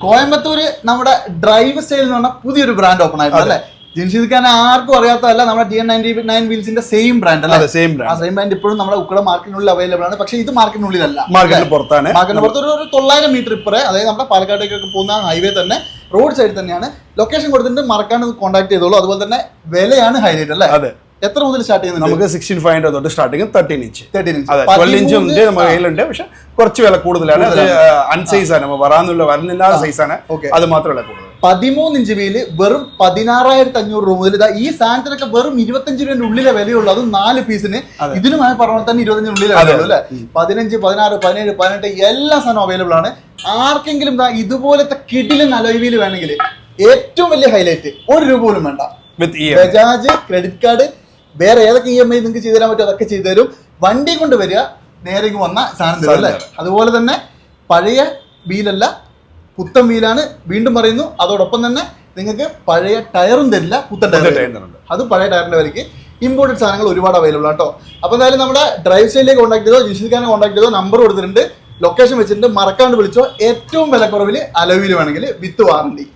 കോയമ്പത്തൂര് നമ്മുടെ drive style എന്ന് പറഞ്ഞ പുതിയൊരു ബ്രാൻഡ് ഓപ്പൺ ആയിട്ടുണ്ട് അല്ലേ? ജിൻഷിദ് ആർക്കും അറിയാത്തതല്ല, നമ്മുടെ DN99 വീൽസിന്റെ സെയിം ബ്രാൻഡ് അല്ലേ? സെയിം ബ്രാൻഡ് ഇപ്പോഴും നമ്മുടെ ഉക്കട മാർക്കറ്റിനുള്ളിൽ അവൈലബിൾ ആണ്. പക്ഷേ ഇത് മാർക്കറ്റിനുള്ളിലല്ല, മാർക്കറ്റിന് പുറത്താണ്. മാർക്കറ്റിന് പുറത്ത് ഒരു 900 മീറ്റർ ഇപ്പറേ, അതായത് നമ്മുടെ പാലക്കാട്ടേക്കൊക്കെ പോകുന്ന ഹൈവേ തന്നെ റോഡ് സൈഡിൽ തന്നെയാണ്. ലൊക്കേഷൻ കൊടുത്തിട്ട് മറക്കാണ്ട് കോൺടാക്ട് ചെയ്തോളൂ. അതുപോലെ തന്നെ വിലയാണ് ഹൈലൈറ്റ് അല്ലേ? അതെ. എത്ര മുതൽ സ്റ്റാർട്ട് ചെയ്യുന്നത്? നമുക്ക് 16,500 തൊട്ട് സ്റ്റാർട്ടിങ് 13 ഇഞ്ച്. 12 ഇഞ്ചും ഉണ്ട് നമ്മുടെ കയ്യിലുണ്ട്. പക്ഷെ കുറച്ച് വില കൂടുതലാണ്. അത് അൺസൈസ് ആണ്, വരുന്നില്ലാത്ത സൈസാണ്. അത് മാത്രമല്ല കൂടുതൽ. 13 ഇഞ്ച് വീല് വെറും 16,500 രൂപ മുതൽ. ഈ സാധനത്തിനൊക്കെ വെറും 25 രൂപയുടെ ഉള്ളിലെ വിലയുള്ളൂ. അതും 4 പീസിന്. ഇതിനുമായി പറഞ്ഞാൽ തന്നെ 25 ഉള്ളിലെ വിലയുള്ളൂ അല്ലെ? 15, 16, 17, 18 എല്ലാ സാധനവും അവൈലബിൾ ആണ്. ആർക്കെങ്കിലും ഇതുപോലത്തെ കിടിലൻ അലോയ് വീല് വേണമെങ്കിൽ ഏറ്റവും വലിയ ഹൈലൈറ്റ്, 1 രൂപ പോലും വേണ്ട. ബജാജ് ക്രെഡിറ്റ് കാർഡ്, വേറെ ഏതൊക്കെ EMI നിങ്ങൾക്ക് ചെയ്തു തരാൻ പറ്റും അതൊക്കെ ചെയ്തു തരും. വണ്ടി കൊണ്ട് വരിക, നേരെ വന്ന സാധനം തരും അല്ലേ? അതുപോലെ തന്നെ പഴയ വീലല്ല, പുത്തൻ വീലാണ്. വീണ്ടും പറയുന്നു, അതോടൊപ്പം തന്നെ നിങ്ങൾക്ക് പഴയ ടയറും തരില്ല, പുത്തൻ ടയർ. അത് പഴയ ടയറിന്റെ വിലയ്ക്ക് ഇമ്പോർട്ടഡ് സാധനങ്ങൾ ഒരുപാട് അവൈലബിൾ ആണ് കേട്ടോ. അപ്പോൾ എന്തായാലും നമ്മുടെ ഡ്രൈവ് സ്റ്റൈലിലേക്ക് കോൺടാക്ട് ചെയ്തോ, ജിൻഷിദ് ഖാനെ കോൺടാക്ട് ചെയ്തോ, നമ്പർ കൊടുത്തിട്ടുണ്ട്, ലൊക്കേഷൻ വെച്ചിട്ടുണ്ട്, മറക്കാണ്ട് വിളിച്ചോ. ഏറ്റവും വിലക്കുറവിൽ അലോയ് വീല് വേണമെങ്കിൽ വിത്ത് വാറണ്ടി.